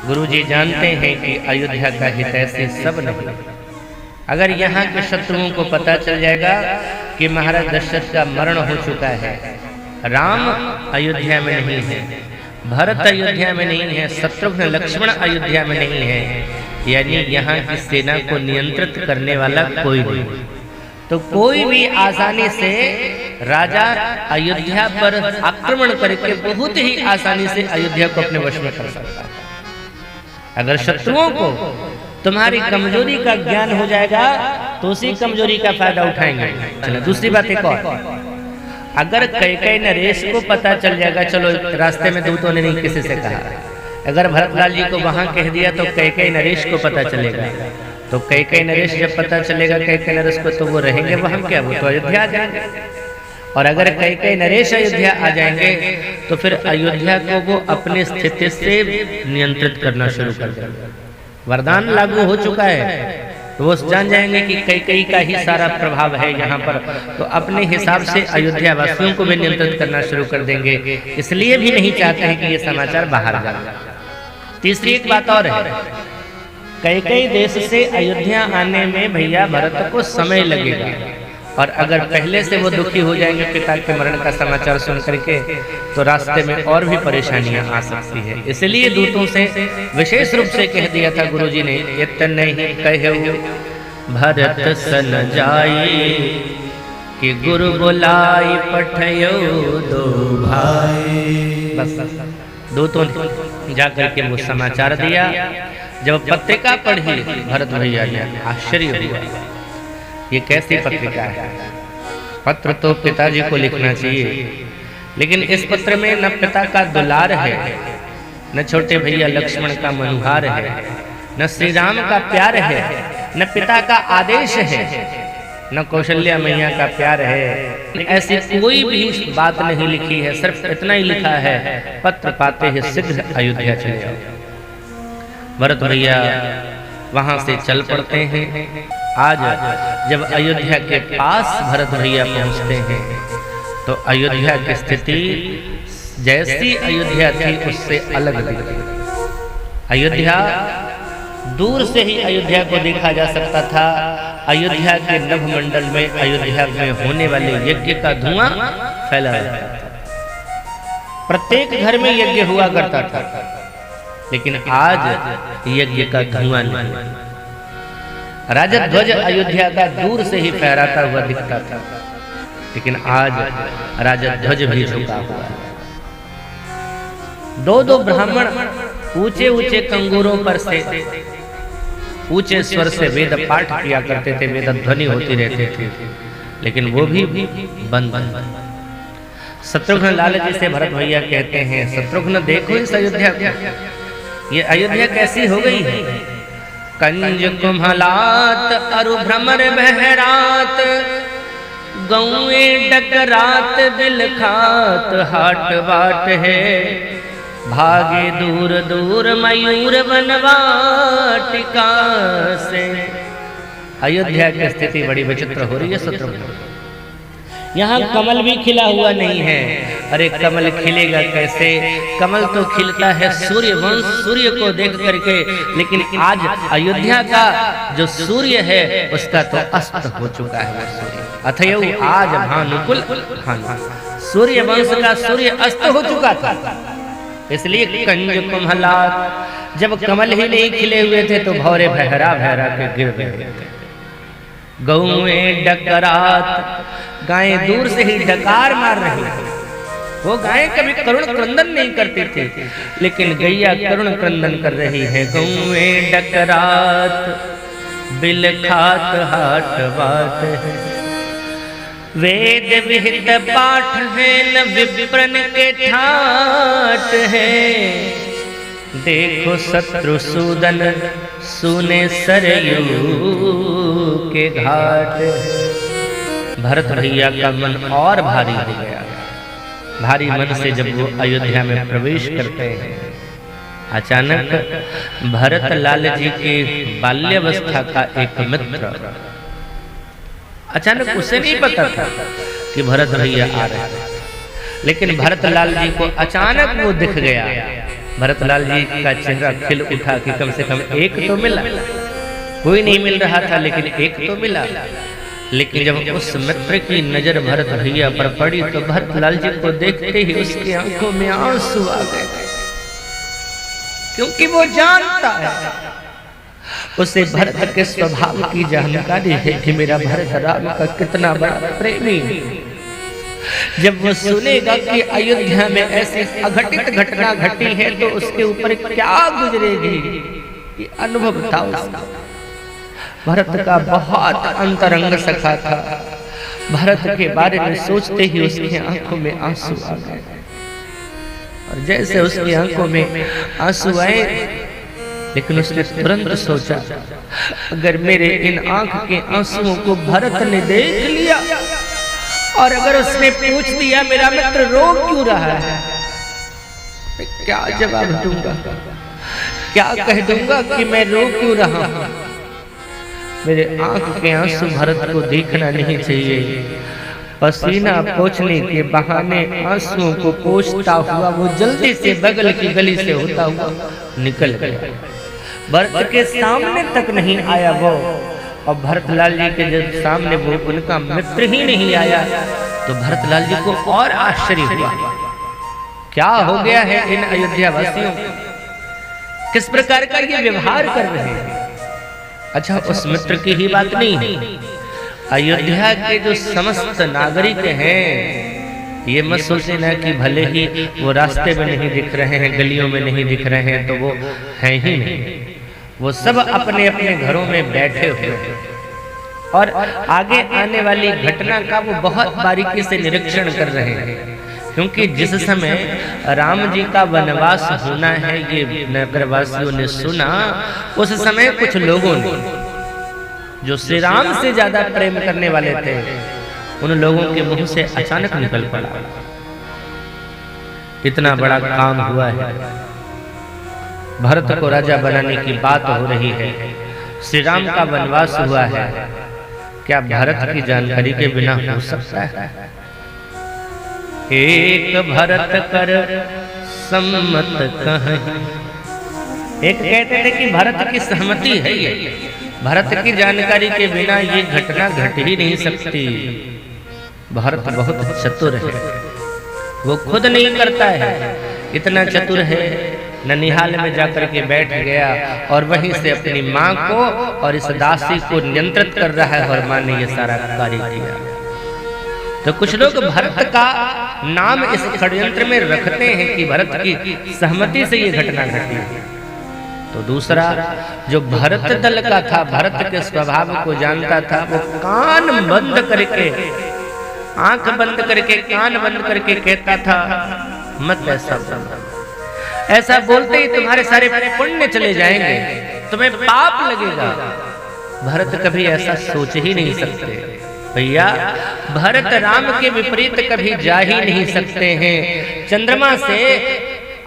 गुरुजी जानते हैं कि अयोध्या का हितैषी सब नहीं। अगर यहाँ के शत्रुओं को पता चल जाएगा कि महाराज दशरथ का मरण हो चुका है, राम अयोध्या में नहीं है, भरत अयोध्या में नहीं है, शत्रुघ्न लक्ष्मण अयोध्या में नहीं है, यानी यहाँ की सेना को नियंत्रित करने वाला कोई नहीं, तो कोई भी आसानी से राजा अयोध्या पर आक्रमण करके बहुत ही आसानी से अयोध्या को अपने वश में कर सकता है। अगर शत्रुओं को तुम्हारी कमजोरी का ज्ञान हो जाएगा तो उसी कमजोरी का फायदा उठाएंगे। चलो दूसरी बात एक और, अगर कैकेयी नरेश को पता चल जाएगा, चलो रास्ते में दूतों ने नहीं किसी से कहा, अगर भरतलाल जी को वहां कह दिया तो कैकेयी नरेश को पता चलेगा, तो कैकेयी नरेश जब पता चलेगा कैकेयी नरेश को, तो वो रहेंगे वहां क्या, वो तो अयोध्या आ जाएंगे। और अगर कैकेयी नरेश अयोध्या आ जाएंगे तो फिर अयोध्या को वो अपनी स्थिति से नियंत्रित करना शुरू कर देंगे। वरदान लागू हो चुका है तो वो जान जाएंगे कि कैकेयी का ही सारा प्रभाव है यहाँ पर, तो अपने हिसाब से अयोध्या वासियों को भी नियंत्रित करना शुरू कर देंगे। इसलिए भी नहीं चाहते हैं कि ये समाचार बाहर जाए। तीसरी एक बात और है, कैकेयी देश से अयोध्या आने में भैया भरत को समय लगेगा, और अगर पहले से वो दुखी हो जाएंगे पिता के मरण का समाचार सुन करके, तो रास्ते में और भी परेशानियां आ सकती है। इसलिए दूतों से विशेष रूप से कह दिया था गुरुजी ने, इतने ही कहो भरत सन जाए कि गुरु बुलाई पठयो दो भाई। बस दूतों ने जाकर के वो समाचार दिया। जब पत्रिका पढ़ी भरत भैया ने आश्चर्य हुआ, ये कैसी पत्रिका है। पत्र तो पिताजी को लिखना चाहिए, लेकिन इस पत्र में न पिता का दुलार है, न छोटे भैया लक्ष्मण का मनुहार है, न श्री राम का प्यार है, न पिता का आदेश है, न कौशल्या मैया का प्यार है। ऐसी कोई भी बात नहीं लिखी है, सिर्फ इतना ही लिखा है, पत्र पाते ही शीघ्र अयोध्या चले जाओ। भरत भैया वहां से चल पड़ते हैं। आज जब अयोध्या के पास भरत भैया पहुंचते हैं तो अयोध्या की स्थिति जैसी अयोध्या थी उससे अलग दिखती। अयोध्या दूर से ही अयोध्या को देखा जा सकता था। अयोध्या के नभमंडल में अयोध्या में होने वाले यज्ञ का धुआं फैला रहता था। प्रत्येक घर में यज्ञ हुआ करता था, लेकिन आज यज्ञ का धुआं नहीं। राजा ध्वज अयोध्या का दूर से ही फहराता हुआ दिखता था, लेकिन आज राजा ध्वज भी झुका हुआ है। दो दो ब्राह्मण ऊंचे ऊंचे कंगूरों पर से ऊंचे स्वर से वेद पाठ किया करते थे, वेद ध्वनि होती रहती थी, लेकिन वो भी बंद। शत्रुघ्न लाल जी से भरत भैया कहते हैं, शत्रुघ्न देखो इस अयोध्या को, ये अयोध्या कैसी हो गई है। कंज कुम्हलात अरु भ्रमर बहरात, गौए डकरात दिल खात हाट बाट है, भागे दूर दूर मयूर बनवाटिका से। अयोध्या की स्थिति बड़ी विचित्र हो रही है शत्रुघ्न। यहाँ कमल भी खिला हुआ नहीं है। अरे कमल खिलेगा कैसे, कमल तो खिलता है सूर्य वंश सूर्य को देख करके, लेकिन आज अयोध्या का जो सूर्य है उसका तो अस्त हो चुका है। अथयो आज भानुकुल भानु, सूर्य वंश का सूर्य अस्त हो चुका था। इसलिए कंज कुम्हलात, जब कमल ही नहीं खिले हुए थे तो भौरे बहरा बहरा के गिर गए। गौए डकरात, गायें दूर से ही डकार मार रही थी। वो गायें कभी करुण क्रंदन नहीं करती थी, लेकिन गैया करुण क्रंदन कर रही है। गौए डकरात बिल खात हाट बात है, वेद विहित पाठ है न विप्रन के ठाट है, देखो शत्रु सूदन सुने सरयू के घाट। भरत भैया का मन और भारी हो गया। भारी मन से जब वो अयोध्या में प्रवेश करते हैं, अचानक भरत लाल जी के बाल्यावस्था का एक मित्र, अचानक उसे नहीं पता था कि भरत भैया आ रहे हैं, लेकिन भरत लाल जी को अचानक वो दिख गया भरतलाल जी का चेहरा खिल उठा कि कम से कम एक तो मिला। कोई नहीं मिल रहा था लेकिन एक तो मिला। लेकिन जब उस मित्र की नजर भरत भैया पर पड़ी तो भरतलाल जी को देखते ही उसकी आंखों में आंसू आ गए, क्योंकि वो जानता है, उसे भरत के स्वभाव की जानकारी है कि मेरा भरत राम का कितना बड़ा प्रेमी है। जब वो सुनेगा कि अयोध्या में ऐसी अघटित घटना घटी है तो उसके ऊपर क्या गुजरेगी, ये अनुभव था उसका। भरत का बहुत अंतरंग सखा था। भरत के बारे में सोचते ही उसकी आंखों में आंसू आ गए, और जैसे उसकी आंखों में आंसू आए, लेकिन उसने तुरंत सोचा, अगर मेरे इन आंख के आंसुओं को भरत ने देख लिया और अगर उसने पूछ दिया मेरा मित्र रो क्यों रहा है, मैं क्या जवाब दूंगा, क्या कह दूंगा कि मैं रो क्यों रहा हूं। मेरे आंख के आंसू भरत को देखना नहीं चाहिए। पसीना पोंछने के बहाने आंसुओं को पोंछता हुआ वो जल्दी से बगल की गली से होता हुआ निकल गया। भरत के सामने तक नहीं आया वो, और भरतलाल जी के जब सामने वो उनका मित्र ही नहीं आया तो भरतलाल जी को और आश्चर्य हुआ, क्या हो गया है इन अयोध्या वासियों को, किस प्रकार का ये व्यवहार कर रहे हैं। अच्छा, उस मित्र की ही बात नहीं है, अयोध्या के जो समस्त नागरिक हैं, ये मत सोचना कि भले ही वो रास्ते में नहीं दिख रहे हैं, गलियों में नहीं दिख रहे हैं तो वो हैं ही नहीं। वो सब अपने अपने घरों में बैठे हुए हैं और आगे आने वाली घटना का वो बहुत बारीकी से निरीक्षण कर रहे हैं, क्योंकि जिस समय राम जी का वनवास होना है ये नगरवासियों ने सुना, उस समय कुछ लोगों ने जो श्री राम से ज्यादा प्रेम करने वाले थे, उन लोगों के मुंह से अचानक निकल पड़ा, इतना बड़ा काम हुआ है, भरत को राजा बनाने की बात हो रही है, श्री राम का वनवास हुआ है, क्या भरत की जानकारी के बिना हो सकता है। एक भरत कर सम्मत कहीं, एक कहते थे कि भरत की सहमति है ये, भरत की जानकारी के बिना ये घटना घट ही नहीं सकती। भरत बहुत चतुर है, वो खुद नहीं करता है, इतना चतुर है, ननिहाल में जाकर के बैठ गया और वहीं से अपनी माँ को और इस दासी को नियंत्रित कर रहा है, और माँ ने ये सारा कार्य किया। तो कुछ लोग भरत का नाम इस षड्यंत्र में रखते हैं कि भरत की सहमति से ये घटना घटी। तो दूसरा जो भरत दल का था, भरत के स्वभाव को जानता था, वो कान बंद करके, आंख बंद करके, कान बंद करके कहता था, मत ऐसा बोलो, ऐसा बोलते ही तुम्हारे सारे पुण्य चले जाएंगे, तुम्हें पाप लगेगा। भरत कभी ऐसा सोच ही नहीं सकते भैया, भरत राम के विपरीत कभी जा ही नहीं सकते हैं। चंद्रमा से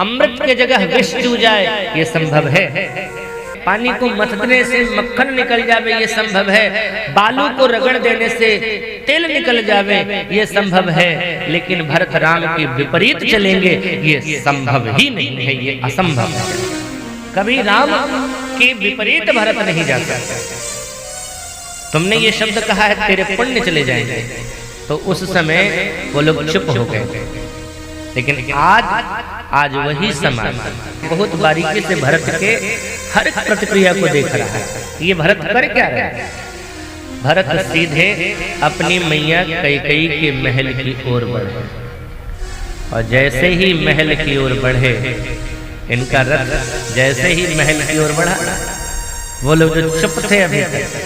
अमृत के जगह विष चू जाए ये संभव है, पानी को मथने से मक्खन निकल जावे ये संभव है, बालू को रगड़ देने से तेल निकल जावे ये संभव है, लेकिन भरत राम के विपरीत चलेंगे ये संभव ही नहीं है, ये असंभव है। कभी राम के विपरीत भरत नहीं जा सकता। तुमने ये शब्द कहा है तेरे पुण्य चले जाएंगे, तो उस समय वो लोग चुप हो गए। लेकिन आज वही समाज बहुत बारीकी से भरत के हर प्रतिक्रिया को देख रहा है। ये भरत कर क्या रहा है? भरत सीधे अपनी मैया कैकेयी के महल की ओर बढ़े, और जैसे ही महल की ओर बढ़े, इनका रथ जैसे ही महल की ओर बढ़ा, वो लोग जो चुप थे अभी तक,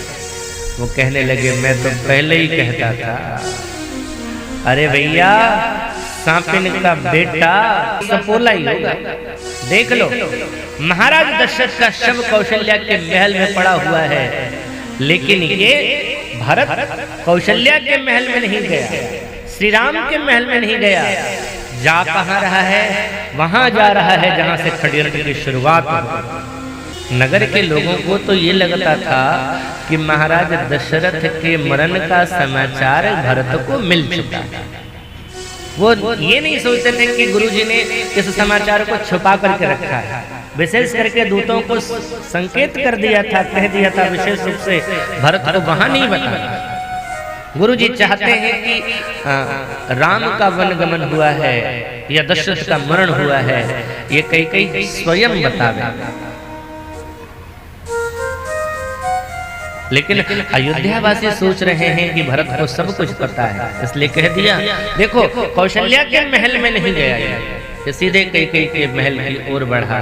वो कहने लगे मैं तो पहले ही कहता था, अरे भैया सांपिन का बेटा सपोला ही होगा। देख लो, महाराज दशरथ का शव कौशल्या के महल में पड़ा हुआ है, लेकिन ये भरत कौशल्या के महल में नहीं गया, श्री राम के महल में नहीं गया। जा कहाँ रहा है? वहां जा रहा है जहां से षड्यंत्र की शुरुआत हुई। नगर के लोगों को तो ये लगता था कि महाराज दशरथ के मरण का समाचार भरत को मिल चुका है, वो ये नहीं सोचते थे कि गुरुजी ने इस समाचार को छुपा करके रखा है। विशेष करके दूतों को संकेत कर दिया था, कह दिया था विशेष रूप से भरत को वहां नहीं बताया। गुरुजी चाहते हैं कि राम का वनगमन हुआ है या दशरथ का मरण हुआ है, ये कई स्वयं बतावे। लेकिन अयोध्यावासी सोच रहे हैं कि भरत को सब कुछ पता है, इसलिए कह दिया। देखो कौशल्या के महल में नहीं गया, ये सीधे कैकेयी के महल की ओर बढ़ा।